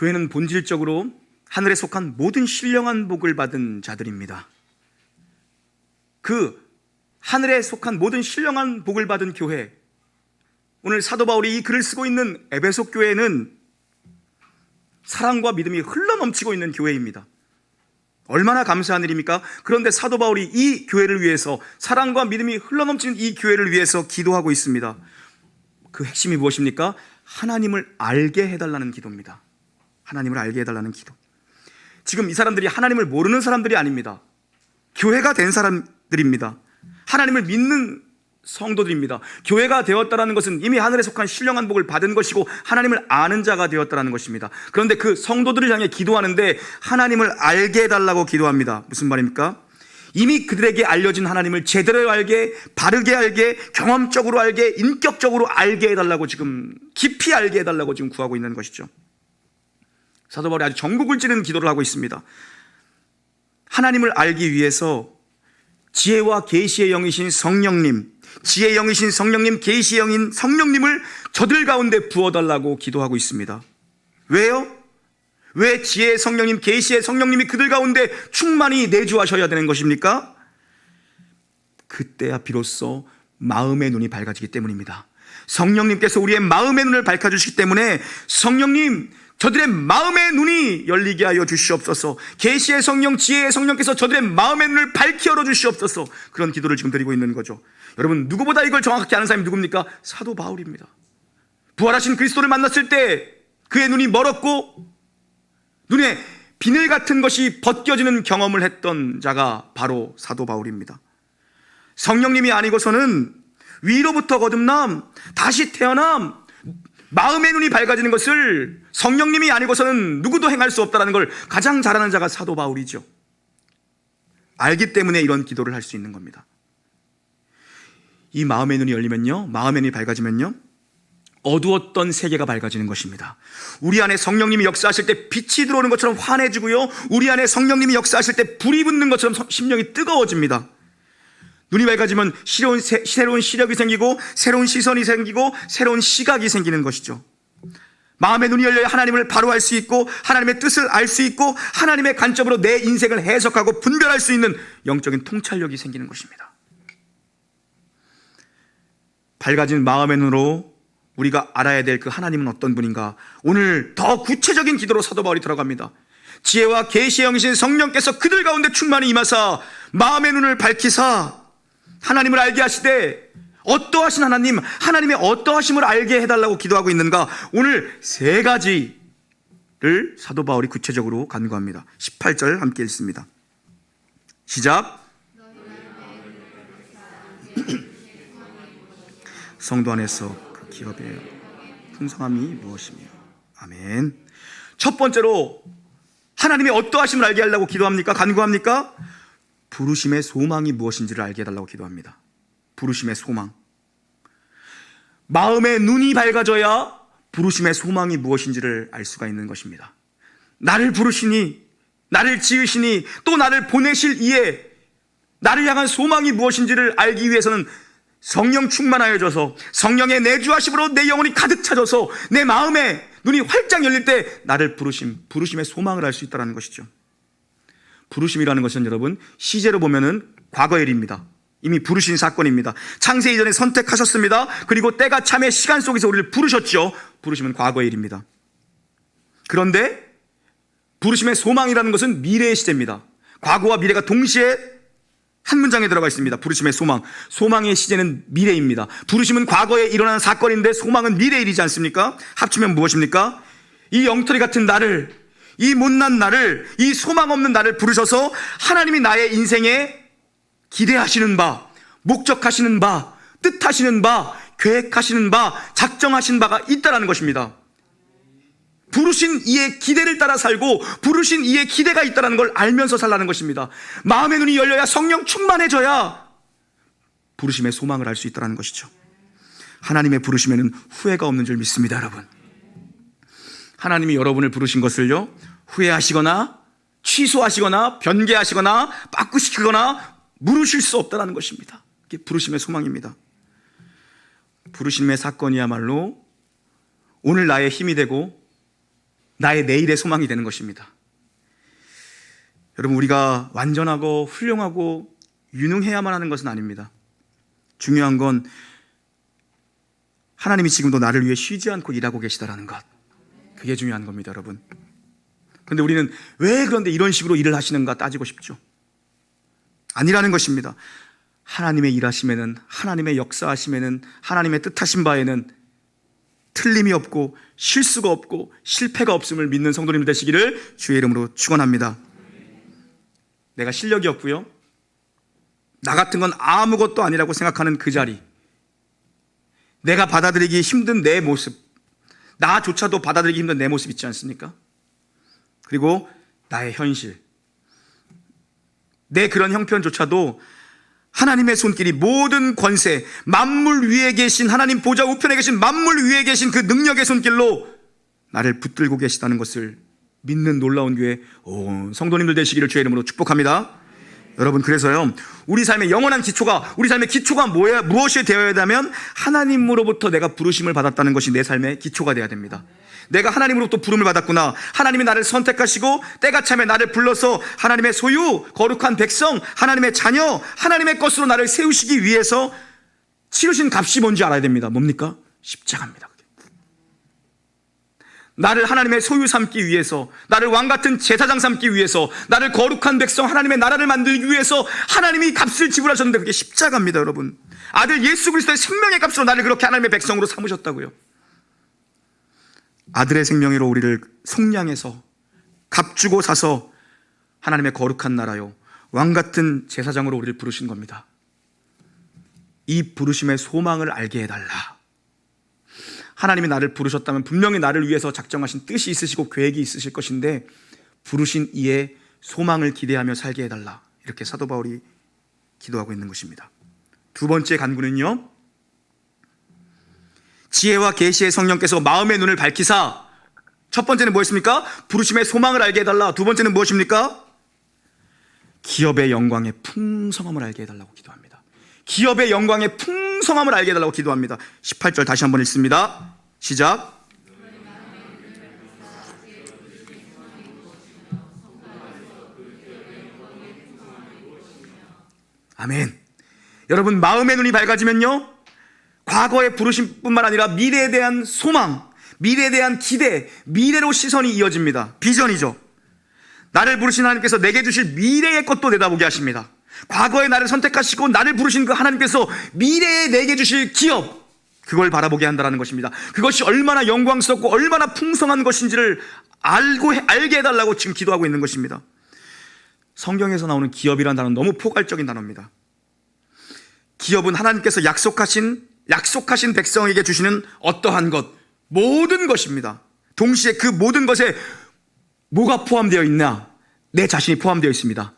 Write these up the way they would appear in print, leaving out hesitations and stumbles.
교회는 본질적으로 하늘에 속한 모든 신령한 복을 받은 자들입니다. 그 하늘에 속한 모든 신령한 복을 받은 교회, 오늘 사도 바울이 이 글을 쓰고 있는 에베소 교회는 사랑과 믿음이 흘러넘치고 있는 교회입니다. 얼마나 감사한 일입니까? 그런데 사도 바울이 이 교회를 위해서, 사랑과 믿음이 흘러넘치는 이 교회를 위해서 기도하고 있습니다. 그 핵심이 무엇입니까? 하나님을 알게 해달라는 기도입니다. 하나님을 알게 해달라는 기도. 지금 이 사람들이 하나님을 모르는 사람들이 아닙니다. 교회가 된 사람들입니다. 하나님을 믿는 성도들입니다. 교회가 되었다는 것은 이미 하늘에 속한 신령한 복을 받은 것이고 하나님을 아는 자가 되었다는 것입니다. 그런데 그 성도들을 향해 기도하는데 하나님을 알게 해달라고 기도합니다. 무슨 말입니까? 이미 그들에게 알려진 하나님을 제대로 알게, 바르게 알게, 경험적으로 알게, 인격적으로 알게 해달라고, 지금 깊이 알게 해달라고 지금 구하고 있는 것이죠. 사도 바울이 아주 전국을 찌르는 기도를 하고 있습니다. 하나님을 알기 위해서 지혜와 계시의 영이신 성령님, 지혜의 영이신 성령님, 계시의 영인 성령님을 저들 가운데 부어달라고 기도하고 있습니다. 왜요? 왜 지혜의 성령님, 계시의 성령님이 그들 가운데 충만히 내주하셔야 되는 것입니까? 그때야 비로소 마음의 눈이 밝아지기 때문입니다. 성령님께서 우리의 마음의 눈을 밝혀주시기 때문에, 성령님, 저들의 마음의 눈이 열리게 하여 주시옵소서. 계시의 성령, 지혜의 성령께서 저들의 마음의 눈을 밝히 열어 주시옵소서. 그런 기도를 지금 드리고 있는 거죠. 여러분, 누구보다 이걸 정확하게 아는 사람이 누굽니까? 사도 바울입니다. 부활하신 그리스도를 만났을 때 그의 눈이 멀었고 눈에 비늘 같은 것이 벗겨지는 경험을 했던 자가 바로 사도 바울입니다. 성령님이 아니고서는 위로부터 거듭남, 다시 태어남, 마음의 눈이 밝아지는 것을 성령님이 아니고서는 누구도 행할 수 없다는 걸 가장 잘 아는 자가 사도 바울이죠. 알기 때문에 이런 기도를 할 수 있는 겁니다. 이 마음의 눈이 열리면요, 마음의 눈이 밝아지면요, 어두웠던 세계가 밝아지는 것입니다. 우리 안에 성령님이 역사하실 때 빛이 들어오는 것처럼 환해지고요, 우리 안에 성령님이 역사하실 때 불이 붙는 것처럼 심령이 뜨거워집니다. 눈이 밝아지면 새로운 시력이 생기고, 새로운 시선이 생기고, 새로운 시각이 생기는 것이죠. 마음의 눈이 열려야 하나님을 바로 알 수 있고, 하나님의 뜻을 알 수 있고, 하나님의 관점으로 내 인생을 해석하고 분별할 수 있는 영적인 통찰력이 생기는 것입니다. 밝아진 마음의 눈으로 우리가 알아야 될 그 하나님은 어떤 분인가, 오늘 더 구체적인 기도로 사도 바울이 들어갑니다. 지혜와 계시의 영이신 성령께서 그들 가운데 충만히 임하사 마음의 눈을 밝히사 하나님을 알게 하시되, 어떠하신 하나님, 하나님의 어떠하심을 알게 해달라고 기도하고 있는가, 오늘 세 가지를 사도 바울이 구체적으로 간구합니다. 18절 함께 읽습니다. 시작. 성도 안에서 그 기업의 풍성함이 무엇이며. 아멘. 첫 번째로 하나님의 어떠하심을 알게 하려고 기도합니까? 간구합니까? 부르심의 소망이 무엇인지를 알게 해달라고 기도합니다. 부르심의 소망. 마음의 눈이 밝아져야 부르심의 소망이 무엇인지를 알 수가 있는 것입니다. 나를 부르시니, 나를 지으시니, 또 나를 보내실 이에 나를 향한 소망이 무엇인지를 알기 위해서는 성령 충만하여져서, 성령의 내주하심으로 내 영혼이 가득 차져서 내 마음에 눈이 활짝 열릴 때 나를 부르심의 소망을 알 수 있다는 것이죠. 부르심이라는 것은 여러분, 시제로 보면은 과거의 일입니다. 이미 부르신 사건입니다. 창세 이전에 선택하셨습니다. 그리고 때가 참의 시간 속에서 우리를 부르셨죠. 부르심은 과거의 일입니다. 그런데 부르심의 소망이라는 것은 미래의 시제입니다. 과거와 미래가 동시에 한 문장에 들어가 있습니다. 부르심의 소망. 소망의 시제는 미래입니다. 부르심은 과거에 일어난 사건인데 소망은 미래의 일이지 않습니까? 합치면 무엇입니까? 이 엉터리 같은 나를, 이 못난 나를, 이 소망 없는 나를 부르셔서 하나님이 나의 인생에 기대하시는 바, 목적하시는 바, 뜻하시는 바, 계획하시는 바, 작정하신 바가 있다는 것입니다. 부르신 이의 기대를 따라 살고, 부르신 이의 기대가 있다는 걸 알면서 살라는 것입니다. 마음의 눈이 열려야, 성령 충만해져야 부르심의 소망을 알 수 있다는 것이죠. 하나님의 부르심에는 후회가 없는 줄 믿습니다, 여러분. 하나님이 여러분을 부르신 것을요, 후회하시거나 취소하시거나 변개하시거나 바꾸시거나 물으실 수 없다는 것입니다. 이게 부르심의 소망입니다. 부르심의 사건이야말로 오늘 나의 힘이 되고, 나의 내일의 소망이 되는 것입니다. 여러분, 우리가 완전하고 훌륭하고 유능해야만 하는 것은 아닙니다. 중요한 건 하나님이 지금도 나를 위해 쉬지 않고 일하고 계시다라는 것, 그게 중요한 겁니다, 여러분. 그런데 우리는 왜 그런데 이런 식으로 일을 하시는가 따지고 싶죠. 아니라는 것입니다. 하나님의 일하심에는, 하나님의 역사하심에는, 하나님의 뜻하신 바에는 틀림이 없고 실수가 없고 실패가 없음을 믿는 성도님들 되시기를 주의 이름으로 축원합니다. 내가 실력이 없고요, 나 같은 건 아무것도 아니라고 생각하는 그 자리, 내가 받아들이기 힘든 내 모습, 나조차도 받아들이기 힘든 내 모습 있지 않습니까? 그리고 나의 현실, 내 그런 형편조차도 하나님의 손길이 모든 권세, 만물 위에 계신 하나님 보좌 우편에 계신 만물 위에 계신 그 능력의 손길로 나를 붙들고 계시다는 것을 믿는 놀라운 교회 성도님들 되시기를 주의 이름으로 축복합니다. 여러분, 그래서요, 우리 삶의 영원한 기초가, 우리 삶의 기초가 무엇이 되어야 되면 하나님으로부터 내가 부르심을 받았다는 것이 내 삶의 기초가 되어야 됩니다. 내가 하나님으로부터 부름을 받았구나, 하나님이 나를 선택하시고 때가 차면 나를 불러서 하나님의 소유, 거룩한 백성, 하나님의 자녀, 하나님의 것으로 나를 세우시기 위해서 치르신 값이 뭔지 알아야 됩니다. 뭡니까? 십자가입니다. 나를 하나님의 소유 삼기 위해서, 나를 왕같은 제사장 삼기 위해서, 나를 거룩한 백성, 하나님의 나라를 만들기 위해서 하나님이 값을 지불하셨는데 그게 십자가입니다. 여러분, 아들 예수 그리스도의 생명의 값으로 나를 그렇게 하나님의 백성으로 삼으셨다고요. 아들의 생명으로 우리를 속량해서 값 주고 사서 하나님의 거룩한 나라요, 왕같은 제사장으로 우리를 부르신 겁니다. 이 부르심의 소망을 알게 해달라. 하나님이 나를 부르셨다면 분명히 나를 위해서 작정하신 뜻이 있으시고 계획이 있으실 것인데, 부르신 이의 소망을 기대하며 살게 해달라, 이렇게 사도 바울이 기도하고 있는 것입니다. 두 번째 간구는요, 지혜와 계시의 성령께서 마음의 눈을 밝히사, 첫 번째는 무엇입니까? 부르심의 소망을 알게 해달라. 두 번째는 무엇입니까? 기업의 영광의 풍성함을 알게 해달라고 기도합니다. 기업의 영광의 풍성함을 알게 해달라고 기도합니다. 18절 다시 한번 읽습니다. 시작. 아멘. 여러분, 마음의 눈이 밝아지면요, 과거의 부르심뿐만 아니라 미래에 대한 소망, 미래에 대한 기대, 미래로 시선이 이어집니다. 비전이죠. 나를 부르신 하나님께서 내게 주실 미래의 것도 내다보게 하십니다. 과거에 나를 선택하시고 나를 부르신 그 하나님께서 미래에 내게 주실 기업, 그걸 바라보게 한다는 것입니다. 그것이 얼마나 영광스럽고 얼마나 풍성한 것인지를 알게 해달라고 지금 기도하고 있는 것입니다. 성경에서 나오는 기업이라는 단어는 너무 포괄적인 단어입니다. 기업은 하나님께서 약속하신 백성에게 주시는 어떠한 것, 모든 것입니다. 동시에 그 모든 것에 뭐가 포함되어 있나? 내 자신이 포함되어 있습니다.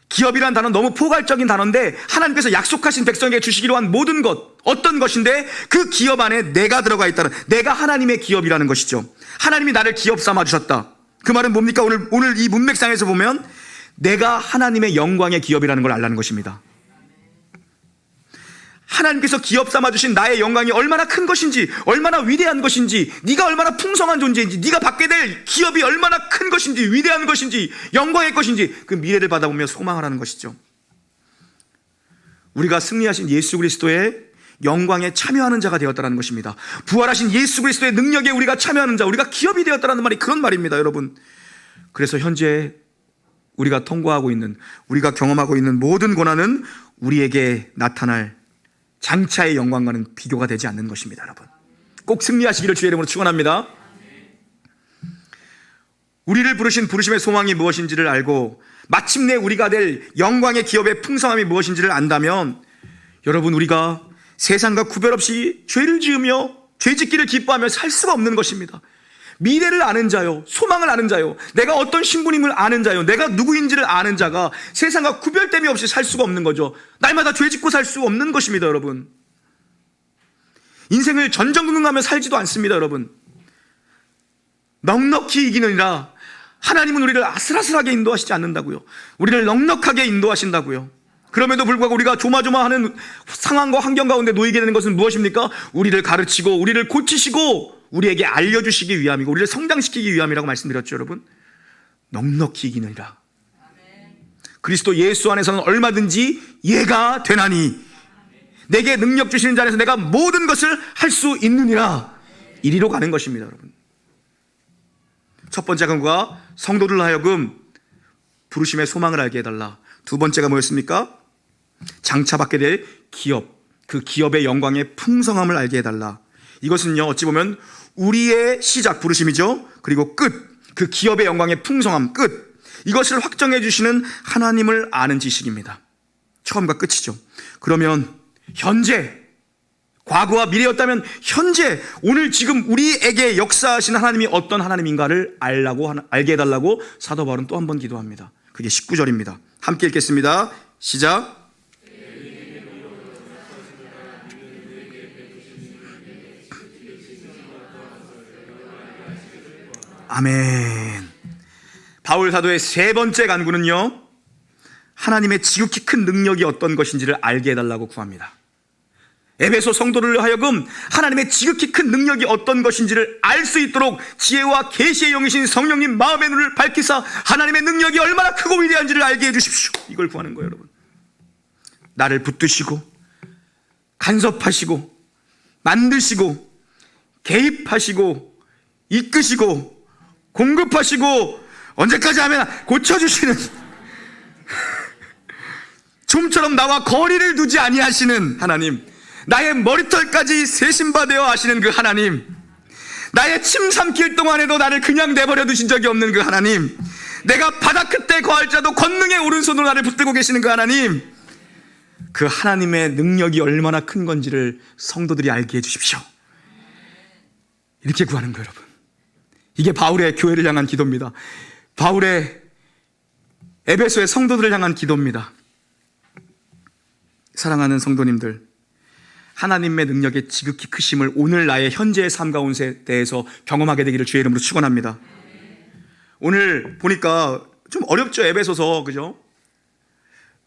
기업이라는 단어는 너무 포괄적인 단어인데, 하나님께서 약속하신 백성에게 주시기로 한 모든 것, 어떤 것인데 그 기업 안에 내가 들어가 있다는, 내가 하나님의 기업이라는 것이죠. 하나님이 나를 기업 삼아 주셨다. 그 말은 뭡니까? 오늘 이 문맥상에서 보면 내가 하나님의 영광의 기업이라는 걸 알라는 것입니다. 하나님께서 기업 삼아주신 나의 영광이 얼마나 큰 것인지, 얼마나 위대한 것인지, 네가 얼마나 풍성한 존재인지, 네가 받게 될 기업이 얼마나 큰 것인지, 위대한 것인지, 영광의 것인지, 그 미래를 받아보며 소망하라는 것이죠. 우리가 승리하신 예수 그리스도의 영광에 참여하는 자가 되었다는 것입니다. 부활하신 예수 그리스도의 능력에 우리가 참여하는 자, 우리가 기업이 되었다는 말이 그런 말입니다, 여러분. 그래서 현재 우리가 통과하고 있는, 우리가 경험하고 있는 모든 고난은 우리에게 나타날 장차의 영광과는 비교가 되지 않는 것입니다. 여러분, 꼭 승리하시기를 주의 이름으로 축원합니다. 우리를 부르신 부르심의 소망이 무엇인지를 알고 마침내 우리가 될 영광의 기업의 풍성함이 무엇인지를 안다면, 여러분, 우리가 세상과 구별 없이 죄를 지으며 죄짓기를 기뻐하며 살 수가 없는 것입니다. 미래를 아는 자요, 소망을 아는 자요, 내가 어떤 신분임을 아는 자요, 내가 누구인지를 아는 자가 세상과 구별됨이 없이 살 수가 없는 거죠. 날마다 죄짓고 살 수 없는 것입니다. 여러분, 인생을 전전긍긍하며 살지도 않습니다. 여러분, 넉넉히 이기느니라. 하나님은 우리를 아슬아슬하게 인도하시지 않는다고요. 우리를 넉넉하게 인도하신다고요. 그럼에도 불구하고 우리가 조마조마하는 상황과 환경 가운데 놓이게 되는 것은 무엇입니까? 우리를 가르치고 우리를 고치시고 우리에게 알려주시기 위함이고 우리를 성장시키기 위함이라고 말씀드렸죠, 여러분. 넉넉히 이기느니라. 그리스도 예수 안에서는 얼마든지 예가 되나니 내게 능력 주시는 자 안에서 내가 모든 것을 할 수 있느니라. 이리로 가는 것입니다, 여러분. 첫 번째 근거가 성도들로 하여금 부르심의 소망을 알게 해달라. 두 번째가 뭐였습니까? 장차받게 될 기업, 그 기업의 영광의 풍성함을 알게 해달라. 이것은요, 어찌 보면 우리의 시작 부르심이죠. 그리고 끝, 그 기업의 영광의 풍성함, 끝, 이것을 확정해 주시는 하나님을 아는 지식입니다. 처음과 끝이죠. 그러면 현재, 과거와 미래였다면 현재, 오늘 지금 우리에게 역사하시는 하나님이 어떤 하나님인가를 알게 해달라고 사도 바울은 또 한 번 기도합니다. 그게 19절입니다. 함께 읽겠습니다. 시작. 아멘. 바울 사도의 세 번째 간구는요, 하나님의 지극히 큰 능력이 어떤 것인지를 알게 해달라고 구합니다. 에베소 성도를 하여금 하나님의 지극히 큰 능력이 어떤 것인지를 알 수 있도록 지혜와 계시의 영이신 성령님 마음의 눈을 밝히사 하나님의 능력이 얼마나 크고 위대한지를 알게 해주십시오. 이걸 구하는 거예요, 여러분. 나를 붙드시고 간섭하시고 만드시고 개입하시고 이끄시고 공급하시고 언제까지 하면 고쳐주시는, 좀처럼 나와 거리를 두지 아니하시는 하나님, 나의 머리털까지 세심바 되어 아시는 그 하나님, 나의 침 삼킬 동안에도 나를 그냥 내버려 두신 적이 없는 그 하나님, 내가 바다 끝에 거할지라도 권능의 오른손으로 나를 붙들고 계시는 그 하나님, 그 하나님의 능력이 얼마나 큰 건지를 성도들이 알게 해주십시오. 이렇게 구하는 거예요, 여러분. 이게 바울의 교회를 향한 기도입니다. 바울의 에베소의 성도들을 향한 기도입니다. 사랑하는 성도님들, 하나님의 능력의 지극히 크심을 오늘 나의 현재의 삶 가운데에서 경험하게 되기를 주의 이름으로 축원합니다. 오늘 보니까 좀 어렵죠, 에베소서, 그죠?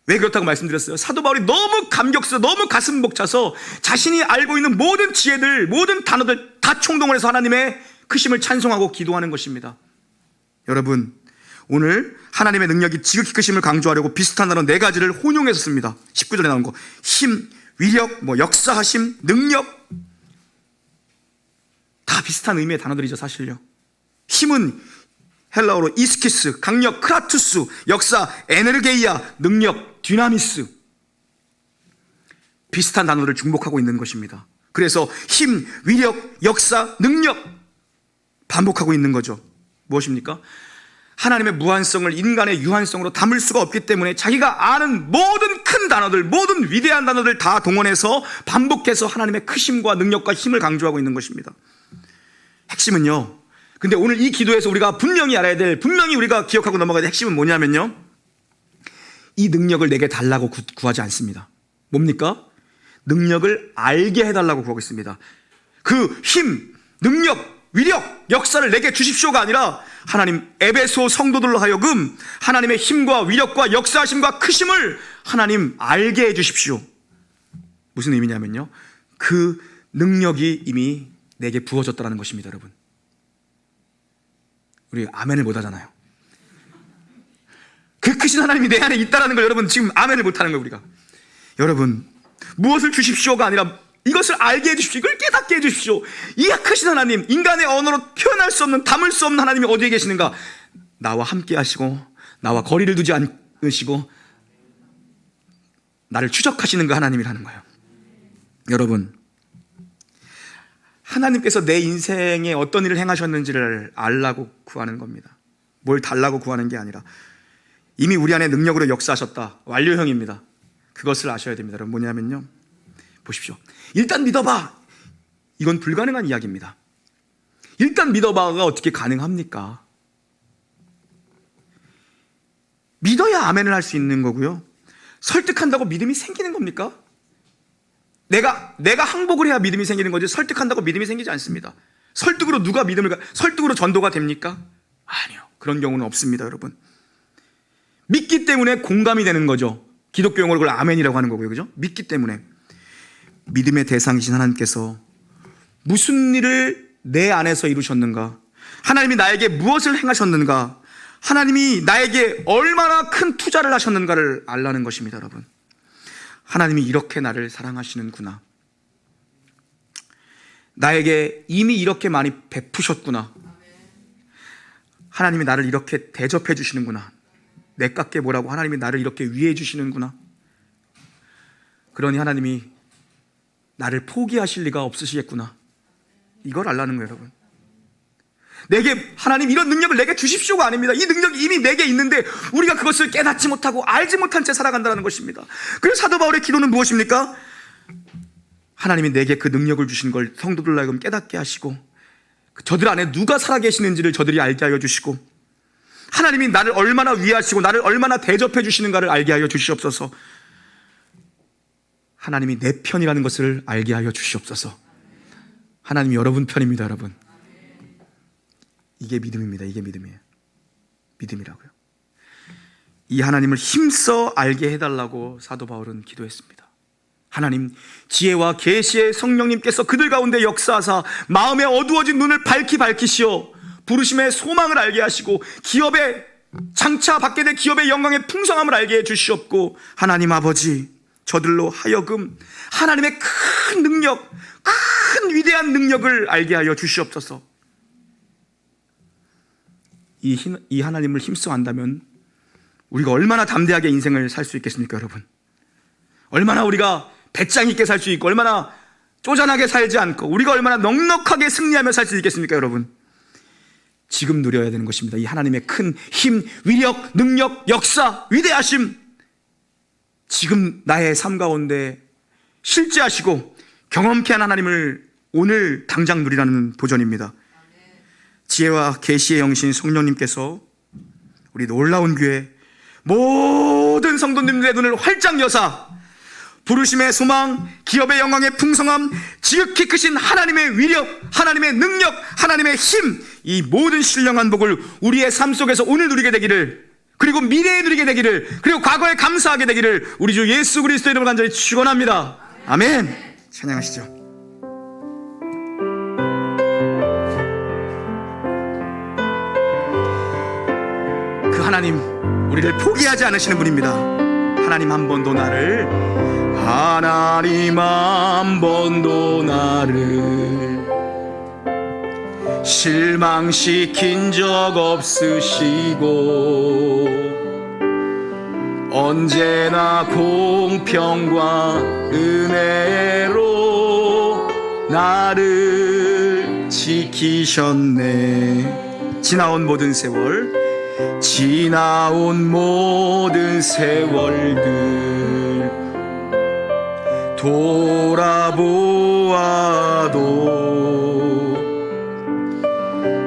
왜 그렇다고 말씀드렸어요? 사도 바울이 너무 감격스러워, 너무 가슴 벅차서 자신이 알고 있는 모든 지혜들, 모든 단어들 다 총동을 해서 하나님의 크심을 찬송하고 기도하는 것입니다. 여러분, 오늘 하나님의 능력이 지극히 크심을 강조하려고 비슷한 단어 네 가지를 혼용해서 씁니다. 19절에 나온 거, 힘, 위력, 역사하심, 능력, 다 비슷한 의미의 단어들이죠, 사실요. 힘은 헬라어로 이스키스, 강력, 크라투스, 역사, 에네르게이아, 능력, 디나미스, 비슷한 단어를 중복하고 있는 것입니다. 그래서 힘, 위력, 역사, 능력 반복하고 있는 거죠. 무엇입니까? 하나님의 무한성을 인간의 유한성으로 담을 수가 없기 때문에 자기가 아는 모든 큰 단어들, 모든 위대한 단어들 다 동원해서 반복해서 하나님의 크심과 능력과 힘을 강조하고 있는 것입니다. 핵심은요, 근데 오늘 이 기도에서 우리가 분명히 알아야 될, 분명히 우리가 기억하고 넘어가야 될 핵심은 뭐냐면요, 이 능력을 내게 달라고 구하지 않습니다. 뭡니까? 능력을 알게 해달라고 구하고 있습니다. 그 힘, 능력, 위력, 역사를 내게 주십시오가 아니라 하나님, 에베소 성도들로 하여금 하나님의 힘과 위력과 역사하심과 크심을 하나님 알게 해주십시오. 무슨 의미냐면요, 그 능력이 이미 내게 부어졌다는 것입니다. 여러분, 우리 아멘을 못 하잖아요. 그 크신 하나님이 내 안에 있다는 걸 여러분 지금 아멘을 못 하는 거예요, 우리가. 여러분, 무엇을 주십시오가 아니라 이것을 알게 해주십시오. 이걸 깨닫게 해주십시오. 이 크신 하나님, 인간의 언어로 표현할 수 없는, 담을 수 없는 하나님이 어디에 계시는가? 나와 함께 하시고 나와 거리를 두지 않으시고 나를 추적하시는 그 하나님이라는 거예요. 여러분, 하나님께서 내 인생에 어떤 일을 행하셨는지를 알라고 구하는 겁니다. 뭘 달라고 구하는 게 아니라 이미 우리 안에 능력으로 역사하셨다, 완료형입니다. 그것을 아셔야 됩니다. 여러분, 뭐냐면요, 보십시오. 일단 믿어봐, 이건 불가능한 이야기입니다. 일단 믿어봐가 어떻게 가능합니까? 믿어야 아멘을 할 수 있는 거고요, 설득한다고 믿음이 생기는 겁니까? 내가 항복을 해야 믿음이 생기는 거지, 설득한다고 믿음이 생기지 않습니다. 설득으로 설득으로 전도가 됩니까? 아니요, 그런 경우는 없습니다. 여러분, 믿기 때문에 공감이 되는 거죠. 기독교 용어로 그걸 아멘이라고 하는 거고요, 그죠? 믿기 때문에. 믿음의 대상이신 하나님께서 무슨 일을 내 안에서 이루셨는가? 하나님이 나에게 무엇을 행하셨는가? 하나님이 나에게 얼마나 큰 투자를 하셨는가를 알라는 것입니다. 여러분, 하나님이 이렇게 나를 사랑하시는구나, 나에게 이미 이렇게 많이 베푸셨구나, 하나님이 나를 이렇게 대접해 주시는구나, 내 깎게 뭐라고 하나님이 나를 이렇게 위해 주시는구나, 그러니 하나님이 나를 포기하실 리가 없으시겠구나, 이걸 알라는 거예요. 여러분, 내게 하나님 이런 능력을 내게 주십시오가 아닙니다. 이 능력이 이미 내게 있는데 우리가 그것을 깨닫지 못하고 알지 못한 채 살아간다는 것입니다. 그래서 사도 바울의 기도는 무엇입니까? 하나님이 내게 그 능력을 주신 걸 성도들 하여금 깨닫게 하시고, 저들 안에 누가 살아계시는지를 저들이 알게 하여 주시고, 하나님이 나를 얼마나 위하시고 나를 얼마나 대접해 주시는가를 알게 하여 주시옵소서. 하나님이 내 편이라는 것을 알게 하여 주시옵소서. 하나님이 여러분 편입니다. 여러분, 이게 믿음입니다. 이게 믿음이에요. 믿음이라고요. 이 하나님을 힘써 알게 해달라고 사도 바울은 기도했습니다. 하나님, 지혜와 계시의 성령님께서 그들 가운데 역사하사 마음의 어두워진 눈을 밝히시어 부르심의 소망을 알게 하시고 기업의 장차 받게 될 기업의 영광의 풍성함을 알게 해 주시옵고, 하나님 아버지, 저들로 하여금 하나님의 큰 능력, 큰 위대한 능력을 알게 하여 주시옵소서. 이 하나님을 힘써 안다면 우리가 얼마나 담대하게 인생을 살 수 있겠습니까? 여러분, 얼마나 우리가 배짱 있게 살 수 있고, 얼마나 쪼잔하게 살지 않고 우리가 얼마나 넉넉하게 승리하며 살 수 있겠습니까? 여러분, 지금 누려야 되는 것입니다. 이 하나님의 큰 힘, 위력, 능력, 역사, 위대하심, 지금 나의 삶 가운데 실제하시고 경험케 한 하나님을 오늘 당장 누리라는 도전입니다. 지혜와 계시의 영신 성령님께서 우리 놀라운 교회 모든 성도님들의 눈을 활짝 여사 부르심의 소망, 기업의 영광의 풍성함, 지극히 크신 하나님의 위력, 하나님의 능력, 하나님의 힘, 이 모든 신령한 복을 우리의 삶 속에서 오늘 누리게 되기를, 그리고 미래에 누리게 되기를, 그리고 과거에 감사하게 되기를 우리 주 예수 그리스도의 이름으로 간절히 축원합니다. 아멘. 찬양하시죠. 그 하나님, 우리를 포기하지 않으시는 분입니다. 하나님 한 번도 나를 실망시킨 적 없으시고 언제나 공평과 은혜로 나를 지키셨네. 지나온 모든 세월들 돌아보아도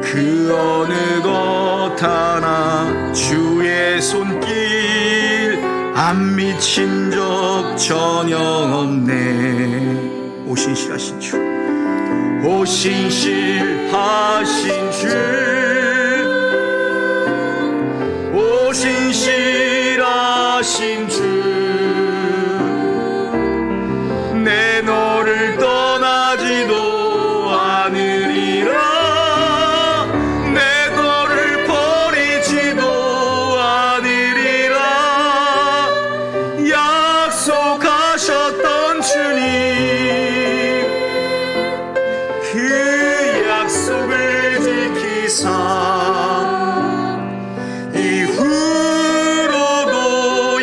그 어느 것 하나 주의 손길 안 미친 적 전혀 없네. 오신실하신 주, 오신실하신 주, 오신실하신 주, 내 너를 떠나지도 않으리라, 내 너를 버리지도 않으리라. 약속하셨던 주님, 그 약속을 지키사 이후로도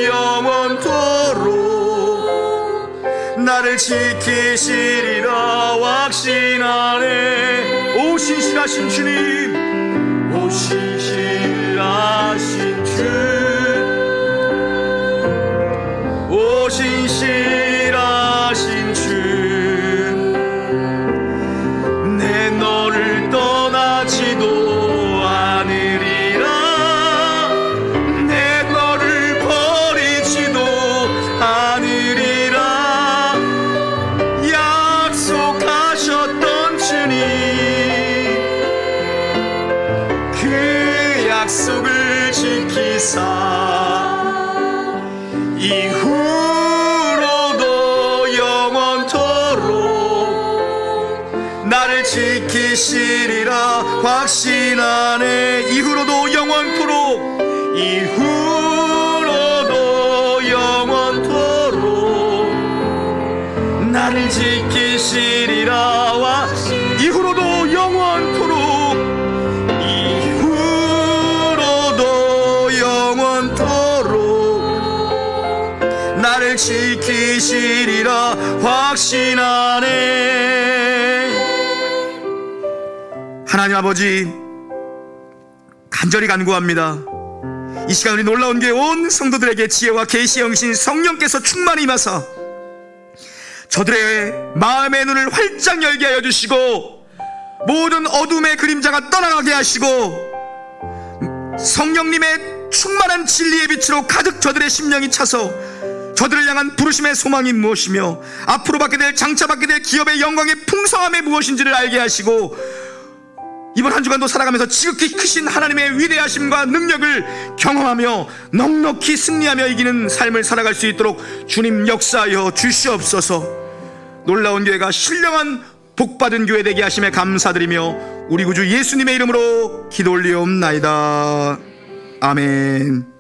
영원토록 나를 지키시리라 확신하네. 오신실하신 주님, 오신실하신 주, 오신실하신 주, 내 너를 떠나지도 않으리라, 내 너를 버리지도 않으리라. 약속하셨던 주님, 그 약속을 지키사 이후로도 영원토록 나를 지키시리라 확신하네. 이후로도 영원토록, 이후로도 영원토록 나를 지키시리라. 이후로도 영원토록, 이후로도 영원토록 나를 지키시리라 확신하네. 하나님 아버지, 간절히 간구합니다. 이 시간 우리 놀라운 교회 온 성도들에게 지혜와 계시의 영신 성령께서 충만히 임하사 저들의 마음의 눈을 활짝 열게 하여 주시고 모든 어둠의 그림자가 떠나가게 하시고 성령님의 충만한 진리의 빛으로 가득 저들의 심령이 차서 저들을 향한 부르심의 소망이 무엇이며 앞으로 받게 될, 장차 받게 될 기업의 영광의 풍성함이 무엇인지를 알게 하시고 이번 한 주간도 살아가면서 지극히 크신 하나님의 위대하심과 능력을 경험하며 넉넉히 승리하며 이기는 삶을 살아갈 수 있도록 주님 역사하여 주시옵소서. 놀라운 교회가 신령한 복받은 교회 되게 하심에 감사드리며 우리 구주 예수님의 이름으로 기도 올리옵나이다. 아멘.